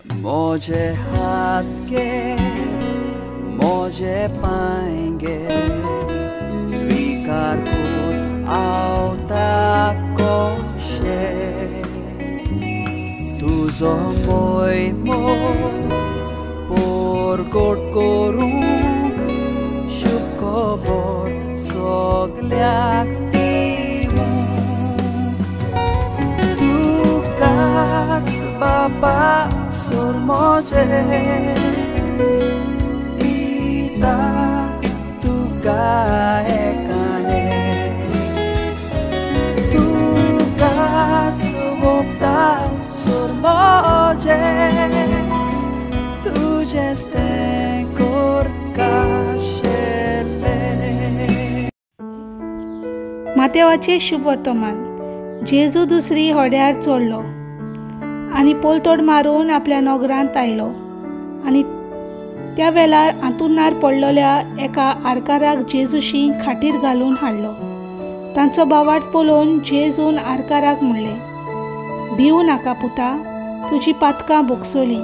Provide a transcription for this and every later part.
मोजे हाथ के मोजे पाएंगे स्वीकार कर आवता कोशे तुझो मोयमो पोरगोट करूंक शुभ खबर सगल्याक Baba sur moje ita tu gaekane tu gat vopta sur moje tu jeste kor kashele. मातेवाचे शुभ वर्तमान. जेजू दुसरी होड्यार चोडलो आनी पोलतोड मारून आपल्या नोगरांत आयलो आनी त्या वेळार हातूंनार पडलेल्या एका आरकाराक जेजूशी खाटीर घालून हाडलो. तांचो बावाट पळोवन जेजून आरकाराक म्हणलें, भिवू नाका पुता, तुजी पातकां बोगसोलीं.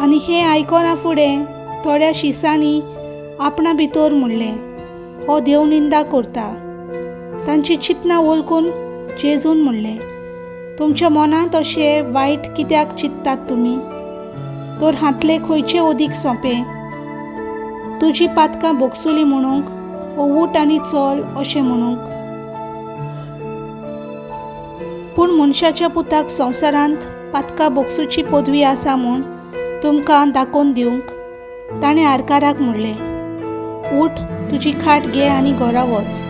आनी हें आयकना फुडें थोड्या शिसांनी आपणा भितर म्हणलें, हो देवनिंदा करता. तांची चिंतना वळखून जेजून म्हणलें, तुमच्या मनांत अशें वायट कित्याक चिंततात तुमी? तर हातले खंयचे ओदीक सोंपें, तुजी पातकां बोगसुली म्हणूंक वो उठ आनी चल अशें म्हणूंक? पूण मनशाच्या पुताक संवसारांत पातकां बोगसूची पदवी आसा म्हूण तुमकां दाखोवन दिवंक ताणें आरकाराक म्हणलें, उठ, तुजी खाट घे आनी घरा वच.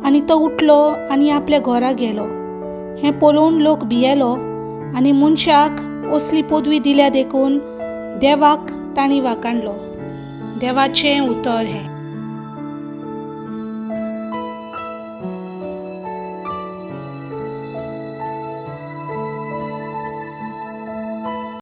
आनी तो उठलो आनी आपल्या घरा गेलो. हें पळोवन लोक भियेलो आनी मनशाक असली पदवी दिल्या देखून देवाक तांणी वाखाणलो. देवाचें उतर हें.